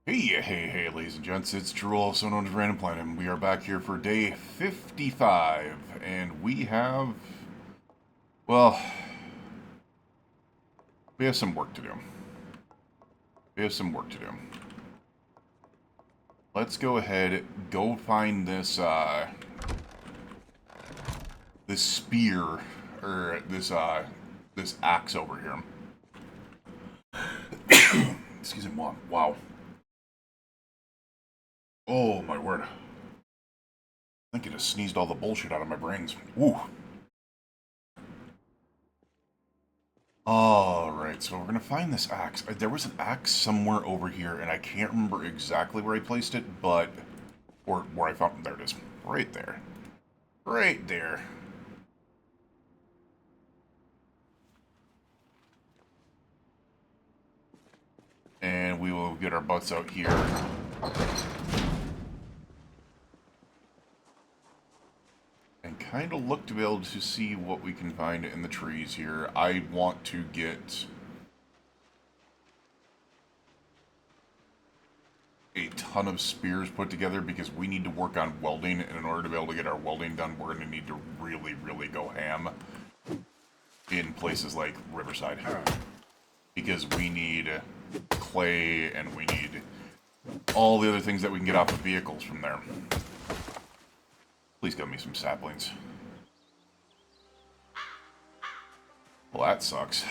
Hey, ladies and gents, it's Drew, also known as Random Planet, and we are back here for day 55, and well, we have some work to do. Let's go ahead, go find this, this spear, or this axe over here. Excuse me, Mom. Wow. Oh, my word. I think it just sneezed all the bullshit out of my brains. Woo. Alright, so we're gonna find this axe. There was an axe somewhere over here, and I can't remember exactly where I placed it, but... Or where I found it. There it is. Right there. Right there. And we will get our butts out here. And kind of look to be able to see what we can find in the trees here. I want to get a ton of spears put together because we need to work on welding, and in order to be able to get our welding done, we're going to need to really go ham in places like Riverside. Because we need clay, and we need all the other things that we can get off of vehicles from there. Please give me some saplings. Well, that sucks.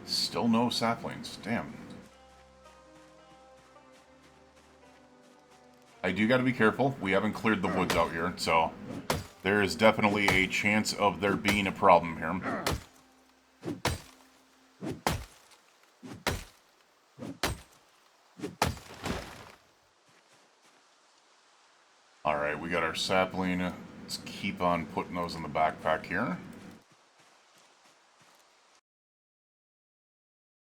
Still no saplings. Damn. I do got to be careful. We haven't cleared the woods out here, so there is definitely a chance of there being a problem here. Alright, we got our sapling. Let's keep on putting those in the backpack here.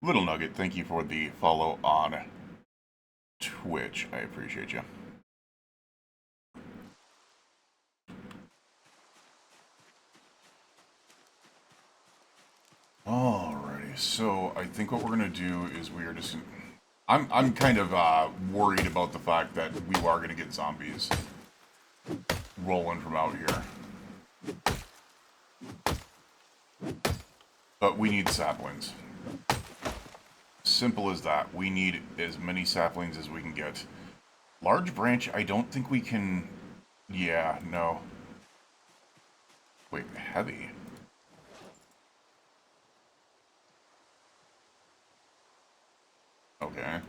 Little Nugget, thank you for the follow on Twitch. I appreciate you. Alrighty, so I think what we're gonna do is we are just... I'm kind of worried about the fact that we are gonna get zombies rolling from out here. But we need saplings. Simple as that. We need as many saplings as we can get. Large branch, I don't think we can... Yeah, no. Wait, heavy? Okay.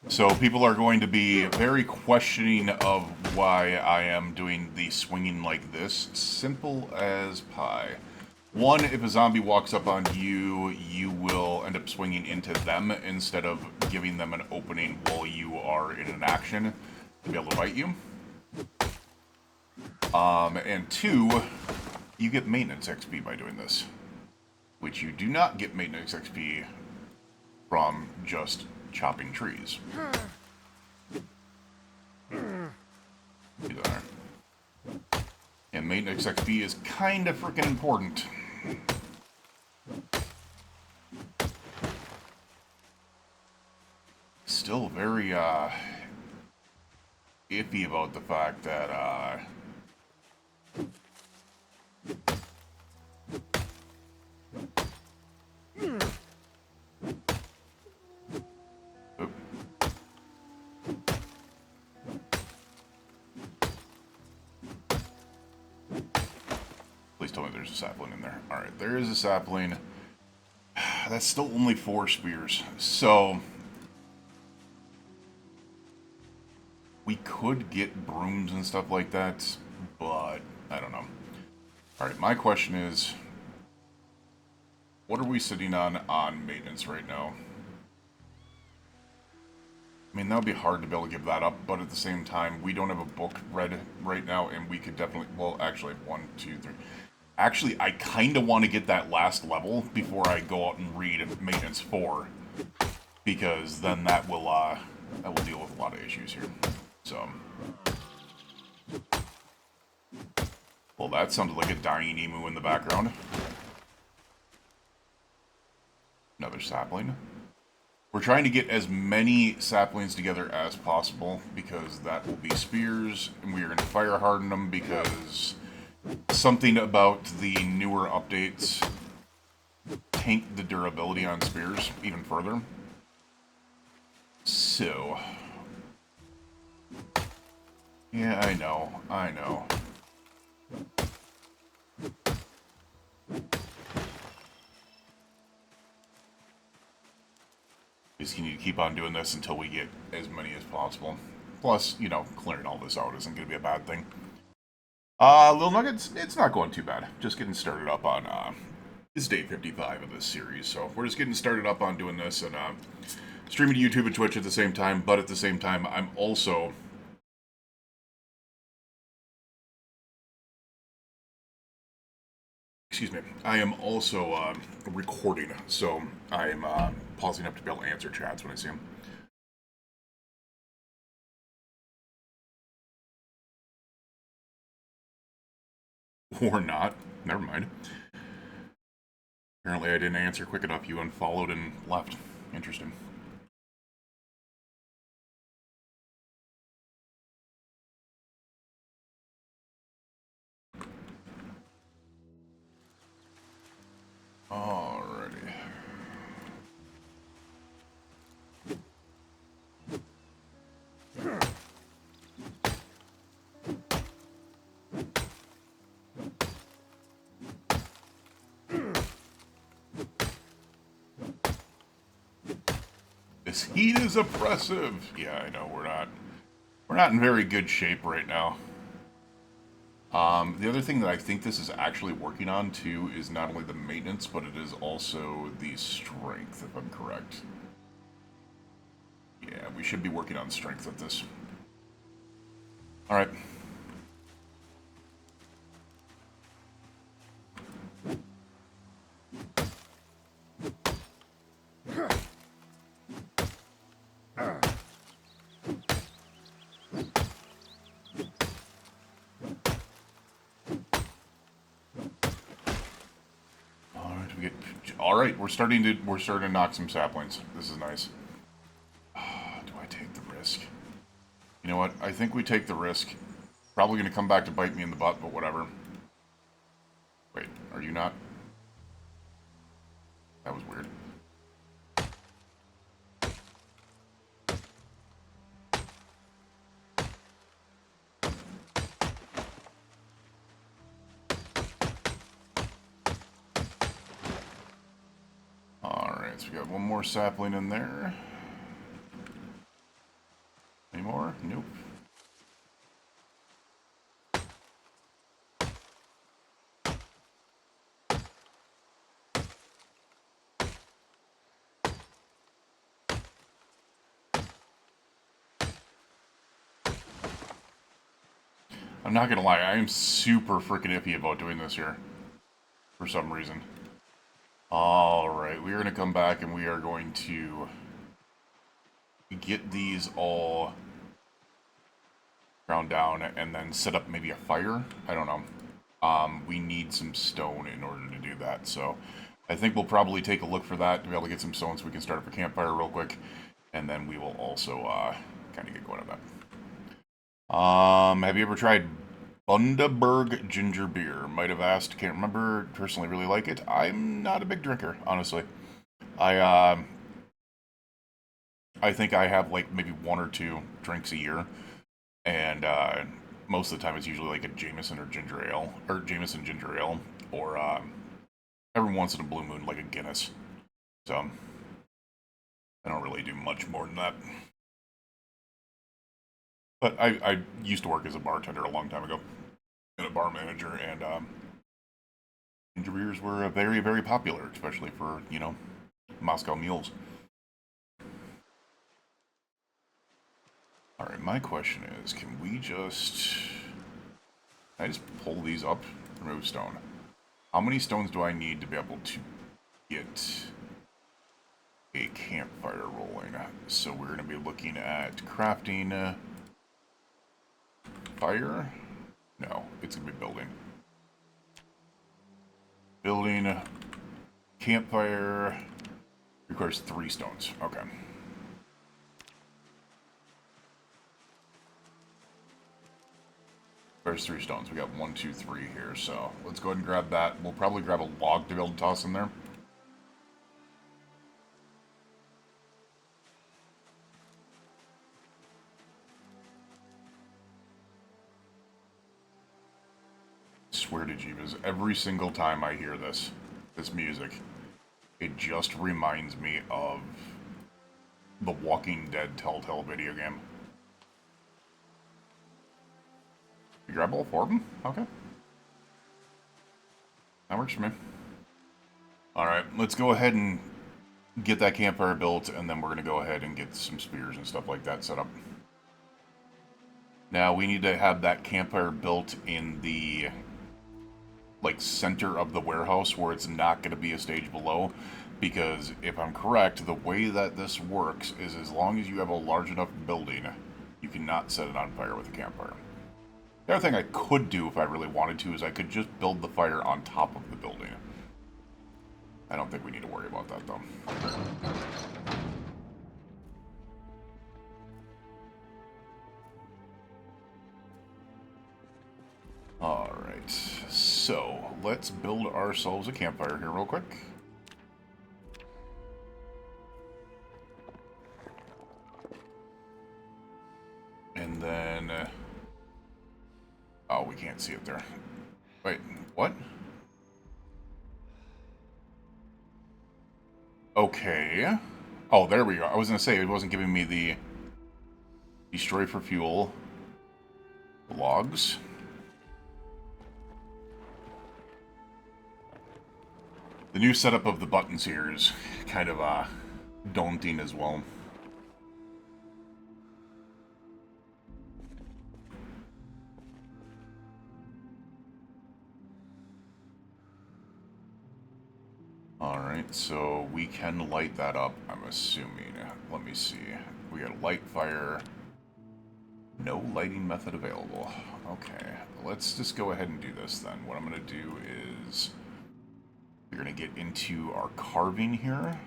So people are going to be very questioning of why I am doing the swinging like this. Simple as pie. One, if a zombie walks up on you, you will end up swinging into them instead of giving them an opening while you are in an action to be able to bite you. And two, you get maintenance XP by doing this, which you do not get maintenance XP from just chopping trees. There. And maintenance XP is kind of freaking important. Still very iffy about the fact that Please tell me there's a sapling in there. Alright, there is a sapling. That's still only 4 spears. So we could get brooms and stuff like that, but I don't know. Alright, my question is, what are we sitting on maintenance right now? I mean, that would be hard to be able to give that up, but at the same time, we don't have a book read right now, and we could definitely, well, actually, 1, 2, 3. Actually, I kind of want to get that last level before I go out and read Maintenance 4, because then that will deal with a lot of issues here. So, well, that sounded like a dying emu in the background. Another sapling. We're trying to get as many saplings together as possible because that will be spears, and we are going to fire harden them because something about the newer updates tank the durability on spears even further. So, yeah, I know. We just need to keep on doing this until we get as many as possible. Plus, you know, clearing all this out isn't going to be a bad thing. Little Nuggets, it's not going too bad. Just getting started up on, it's day 55 of this series, so we're just getting started up on doing this and, streaming to YouTube and Twitch at the same time, but at the same time, I'm also... Excuse me. I am also, recording, so I'm, pausing up to be able to answer chats when I see them. Or not. Never mind. Apparently I didn't answer quick enough. You unfollowed and left. Interesting. Alrighty. This heat is oppressive. Yeah, I know we're not in very good shape right now. The other thing that I think this is actually working on too is not only the maintenance, but it is also the strength, if I'm correct. Yeah, we should be working on strength with this. Alright. Alright, we're starting to knock some saplings. This is nice. Do I take the risk? You know what? I think we take the risk. Probably gonna come back to bite me in the butt, but whatever. Wait, are you not? That was weird. Alright, so we got one more sapling in there. Any more? Nope. I'm not gonna lie, I am super freaking iffy about doing this here. For some reason. Alright, we are gonna come back and we are going to get these all ground down and then set up maybe a fire. I don't know. We need some stone in order to do that, so I think we'll probably take a look for that to be able to get some stone so we can start up a campfire real quick, and then we will also kind of get going on that. Have you ever tried Bundaberg ginger beer? Might have asked, can't remember. Personally, really like it. I'm not a big drinker, honestly. I think I have like maybe 1 or 2 drinks a year, and most of the time it's usually like a Jameson or ginger ale, or Jameson ginger ale, or every once in a blue moon like a Guinness. So I don't really do much more than that. But I used to work as a bartender a long time ago, and a bar manager, and ginger beers were very, very popular, especially for, you know, Moscow mules. Alright, my question is, can I just pull these up? Remove stone. How many stones do I need to be able to get a campfire rolling? So we're going to be looking at crafting fire. No, it's going to be building. Building campfire requires 3 stones. Okay. There's 3 stones. We got 1, 2, 3 here, so let's go ahead and grab that. We'll probably grab a log to be able to toss in there. Swear to Jeebus, every single time I hear this music, it just reminds me of the Walking Dead Telltale video game. You grab all 4 of them? Okay. That works for me. Alright, let's go ahead and get that campfire built, and then we're going to go ahead and get some spears and stuff like that set up. Now, we need to have that campfire built in the center of the warehouse where it's not going to be a stage below, because if I'm correct, the way that this works is as long as you have a large enough building, you cannot set it on fire with a campfire. The other thing I could do if I really wanted to is I could just build the fire on top of the building. I don't think we need to worry about that though. Alright, so let's build ourselves a campfire here real quick. And then... oh, we can't see it there. Wait, what? Okay. Oh, there we go. I was going to say, it wasn't giving me the destroy for fuel. Logs. The new setup of the buttons here is kind of daunting as well. Alright, so we can light that up, I'm assuming. Let me see. We got a light fire. No lighting method available. Okay, let's just go ahead and do this then. What I'm going to do is... we're going to get into our carving here.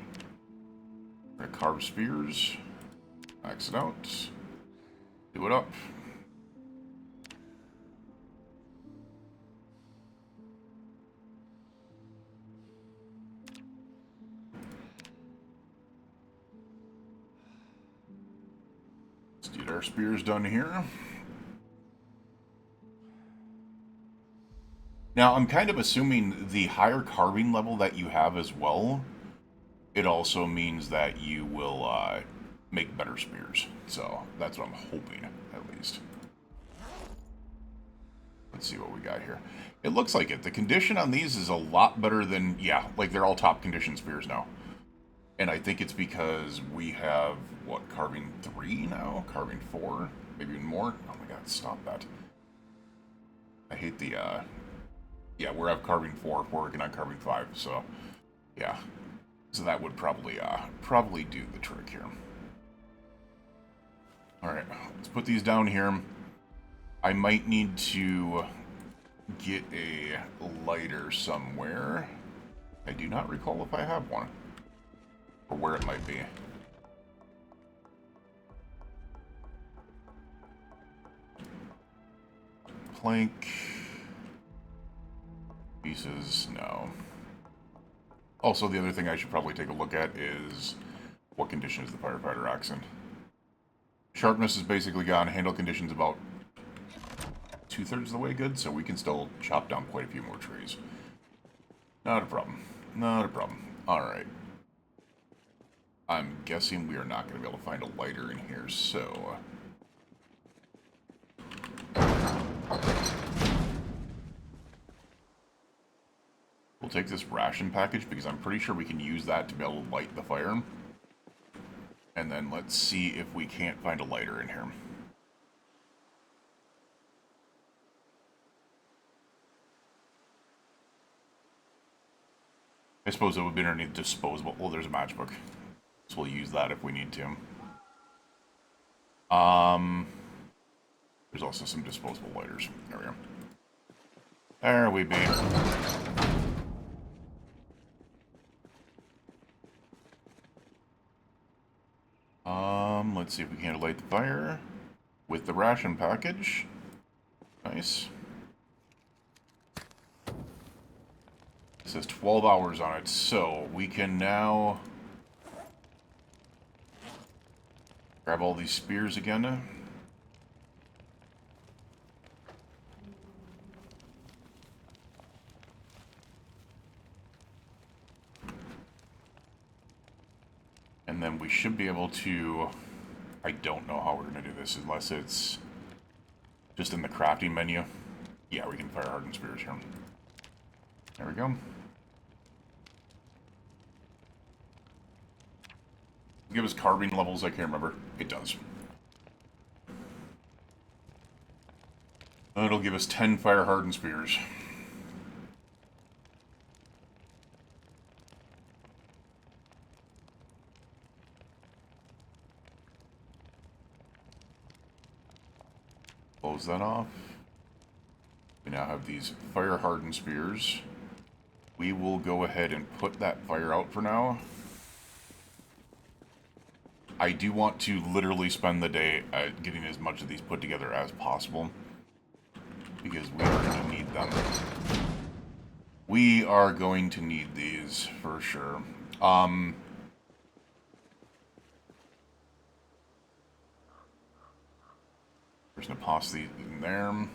We're going to carve spears. Max it out. Do it up. Let's get our spears done here. Now, I'm kind of assuming the higher carving level that you have as well, it also means that you will make better spears. So, that's what I'm hoping, at least. Let's see what we got here. It looks like it. The condition on these is a lot better than, yeah, like they're all top condition spears now. And I think it's because we have, what, carving 3 now? Carving 4? Maybe even more? Oh my god, stop that. I hate the, yeah, we're at carving 4, we're working on carving 5, so, yeah. So that would probably do the trick here. Alright, let's put these down here. I might need to get a lighter somewhere. I do not recall if I have one. Or where it might be. Plank. Pieces, no. Also, the other thing I should probably take a look at is what condition is the firefighter axe in. Sharpness is basically gone. Handle condition's about 2/3 of the way good, so we can still chop down quite a few more trees. Not a problem. Not a problem. Alright. I'm guessing we are not going to be able to find a lighter in here, so... we'll take this ration package, because I'm pretty sure we can use that to be able to light the fire. And then let's see if we can't find a lighter in here. I suppose it would be underneath disposable. Well, there's a matchbook. So we'll use that if we need to. There's also some disposable lighters. There we go. There we be. Let's see if we can light the fire with the ration package. Nice. It says 12 hours on it, so we can now grab all these spears again. And then we should be able to... I don't know how we're going to do this unless it's just in the crafting menu. Yeah, we can fire hardened spears here. There we go. Give us carving levels, I can't remember. It does. It'll give us 10 fire hardened spears. Close that off. We now have these fire hardened spears. We will go ahead and put that fire out for now. I do want to literally spend the day getting as much of these put together as possible, because we are going to need them. We are going to need these for sure. There's an opacity in there.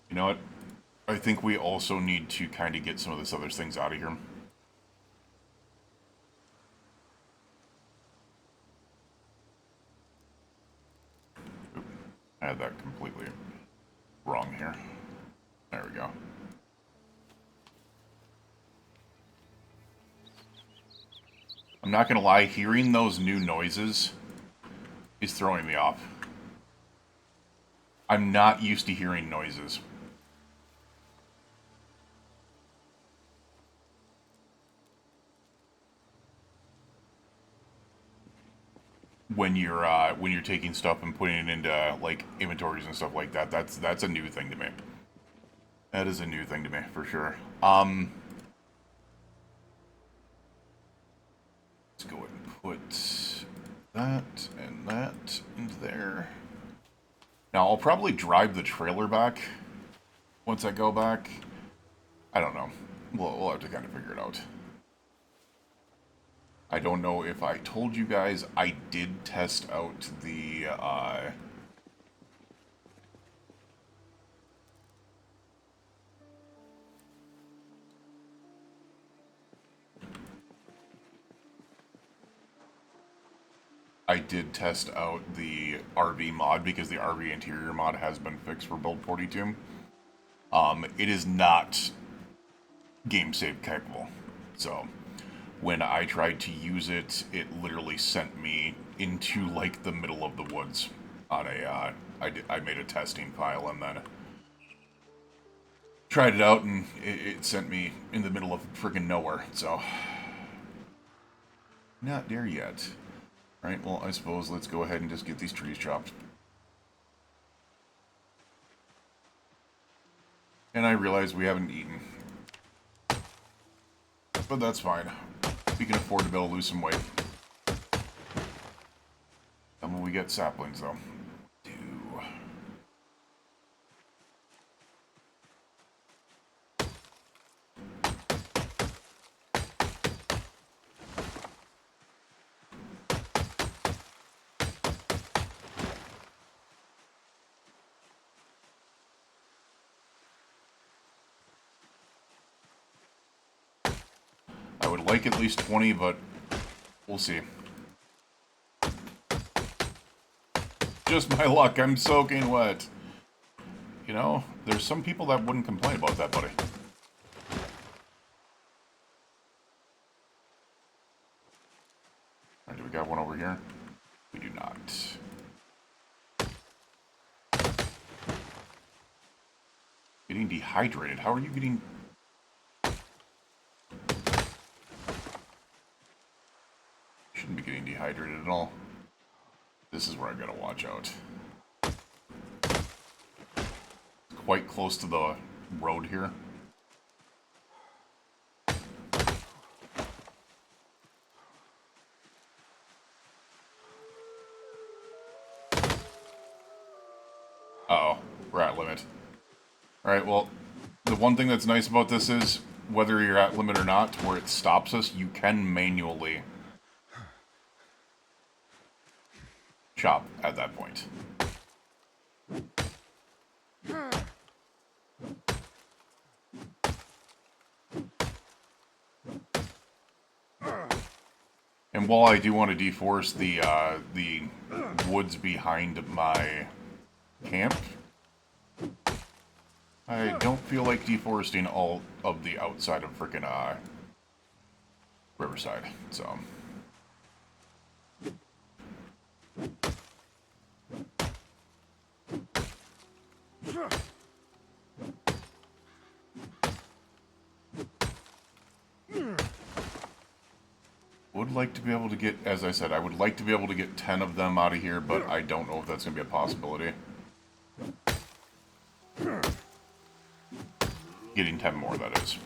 You know what? I think we also need to kind of get some of this other things out of here. Oop, I had that completely wrong here. There we go. I'm not gonna lie, hearing those new noises is throwing me off. I'm not used to hearing noises. When you're taking stuff and putting it into like inventories and stuff like that, that's a new thing to me. That is a new thing to me for sure. Let's go ahead and put that into there. Now I'll probably drive the trailer back once I go back. I don't know. We'll have to kind of figure it out. I don't know if I told you guys, I did test out the, I did test out the RV mod, because the RV interior mod has been fixed for build 42. It is not game save capable, so when I tried to use it, it literally sent me into like the middle of the woods on a, I made a testing file and then tried it out, and it sent me in the middle of friggin' nowhere, so not there yet. Right, well, I suppose let's go ahead and just get these trees chopped. And I realize we haven't eaten, but that's fine. We can afford to be able to lose some weight. And when we get saplings, though. I would like at least 20, but we'll see. Just my luck, I'm soaking wet. You know, there's some people that wouldn't complain about that, buddy. Alright, do we got one over here? We do not. Getting dehydrated. How are you getting... Shouldn't be getting dehydrated at all. This is where I gotta watch out. Quite close to the road here. Uh-oh, we're at limit. Alright, well, the one thing that's nice about this is, whether you're at limit or not, where it stops us, you can manually chop at that point. And while I do want to deforest the woods behind my camp, I don't feel like deforesting all of the outside of frickin' Riverside, so... Would like to be able to get, as I said, I would like to be able to get 10 of them out of here, but I don't know if that's going to be a possibility. Getting 10 more, that is.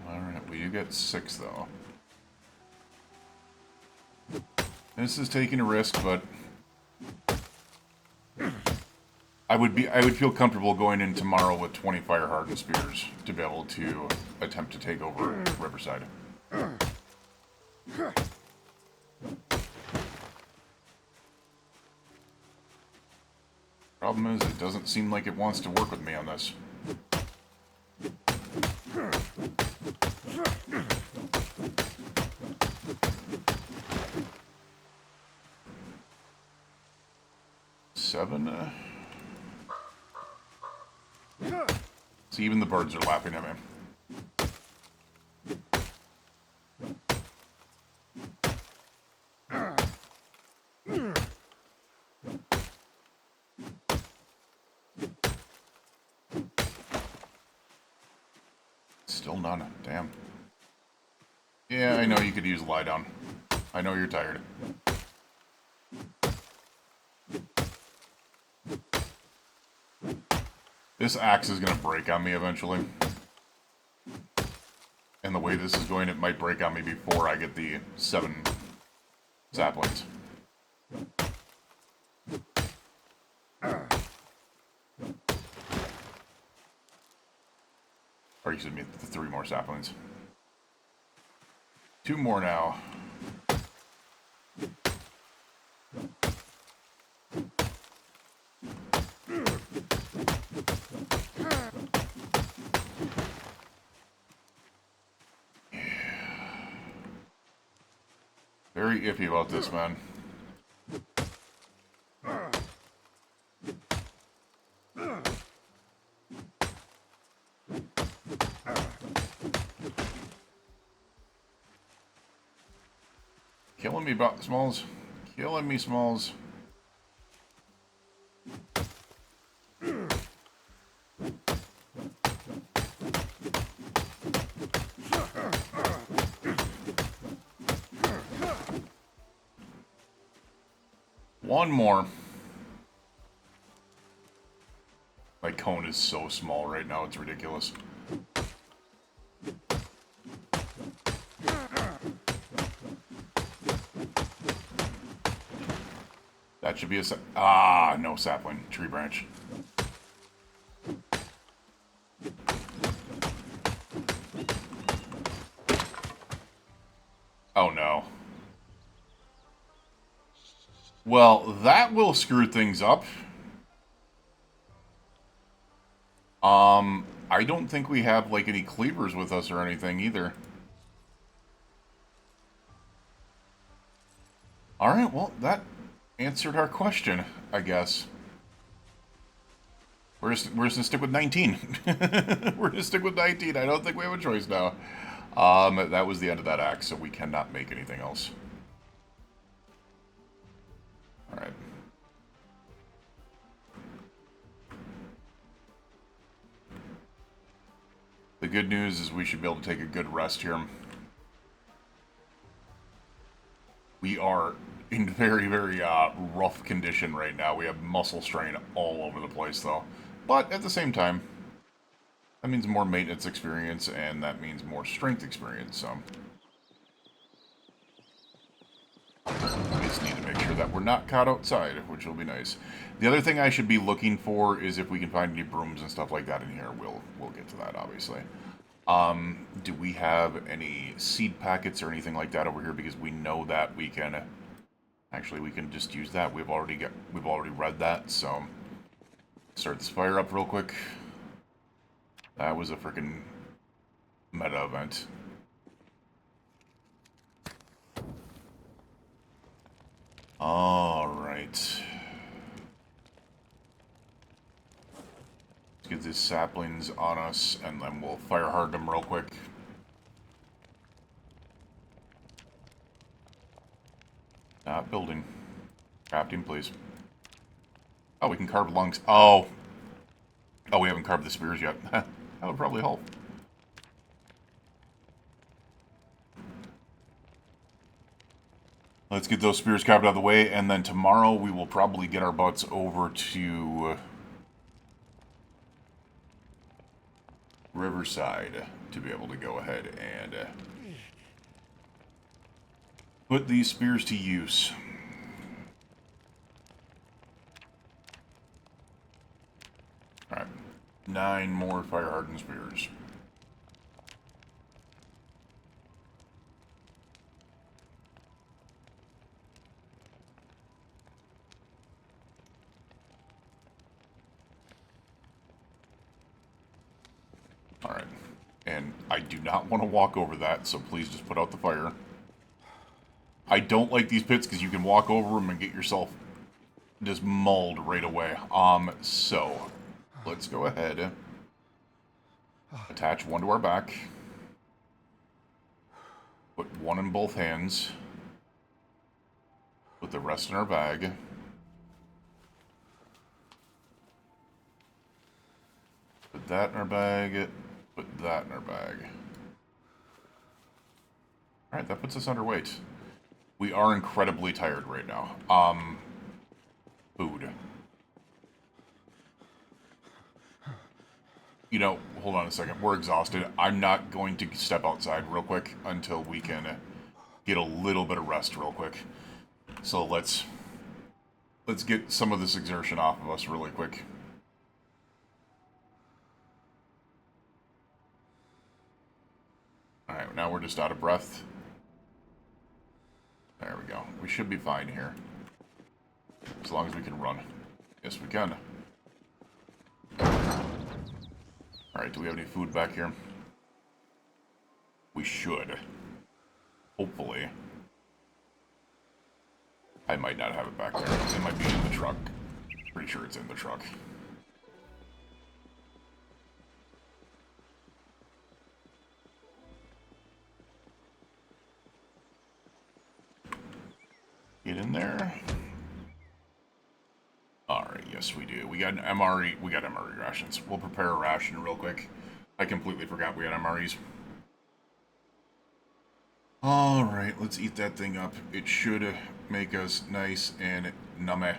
Alright, we do get 6, though. This is taking a risk, but... I would feel comfortable going in tomorrow with 20 fire-hardened spears to be able to attempt to take over Riverside. Problem is, it doesn't seem like it wants to work with me on this. Seven? See, even the birds are laughing at me. Still none. Damn. Yeah, I know you could use a lie down. I know you're tired. This axe is going to break on me eventually. And the way this is going, it might break on me before I get the 7 saplings. Or excuse me, the 3 more saplings. 2 more now. Very iffy about this, man. Killing me, Smalls. Killing me, Smalls. One more. My cone is so small right now, it's ridiculous. That should be a no sapling. Tree branch. Oh no. Well, that will screw things up. I don't think we have, like, any cleavers with us or anything either. Alright, well, that answered our question, I guess. We're just gonna stick with 19. We're gonna stick with 19. I don't think we have a choice now. That was the end of that act, so we cannot make anything else. Alright. The good news is we should be able to take a good rest here. We are in very, very rough condition right now. We have muscle strain all over the place, though. But at the same time, that means more maintenance experience, and that means more strength experience, so... We just need to make sure that we're not caught outside, which will be nice. The other thing I should be looking for is if we can find any brooms and stuff like that in here. We'll get to that, obviously. Do we have any seed packets or anything like that over here? Because we know that we can... Actually, we can just use that. We've already read that, so... Start this fire up real quick. That was a freaking meta event. Alright. Let's get these saplings on us, and then we'll fire hard them real quick. Not building. Crafting, please. Oh, we can carve lungs. Oh! Oh, we haven't carved the spears yet. That would probably help. Let's get those spears carved out of the way, and then tomorrow we will probably get our butts over to Riverside to be able to go ahead and put these spears to use. Alright, 9 more fire-hardened spears. Alright, and I do not want to walk over that, so please just put out the fire. I don't like these pits because you can walk over them and get yourself just mauled right away. So, let's go ahead. Attach one to our back. Put one in both hands. Put the rest in our bag. Put that in our bag. Put that in our bag. Alright, that puts us underweight. We are incredibly tired right now. Food. You know, hold on a second. We're exhausted. I'm not going to step outside real quick until we can get a little bit of rest real quick. So let's get some of this exertion off of us really quick. Alright, now we're just out of breath. There we go. We should be fine here. As long as we can run. Yes, we can. Alright, do we have any food back here? We should. Hopefully. I might not have it back there. It might be in the truck. Pretty sure it's in the truck. Get in there. Alright, yes we do. We got an MRE. We got MRE rations. We'll prepare a ration real quick. I completely forgot we had MREs. Alright, let's eat that thing up. It should make us nice and nummy.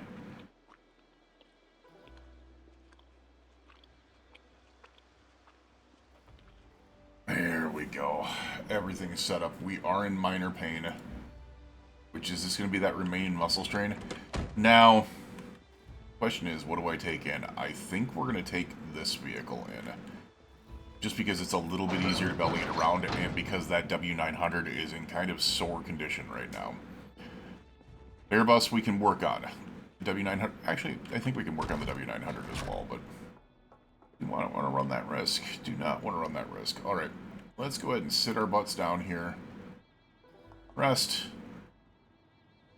There we go. Everything's set up. We are in minor pain. Which is this going to be that remaining muscle strain? Now, question is, what do I take in? I think we're going to take this vehicle in. Just because it's a little bit easier to be able to get around, and because that W900 is in kind of sore condition right now. Airbus we can work on. W900, actually, I think we can work on the W900 as well, but we don't want to run that risk. Do not want to run that risk. Alright, let's go ahead and sit our butts down here. Rest.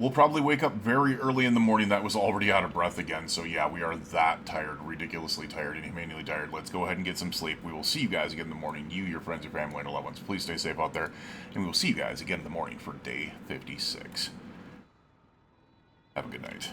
We'll probably wake up very early in the morning. That was already out of breath again. So yeah, we are that tired, ridiculously tired, inhumanely tired. Let's go ahead and get some sleep. We will see you guys again in the morning. You, your friends, your family, and your loved ones. Please stay safe out there. And we will see you guys again in the morning for day 56. Have a good night.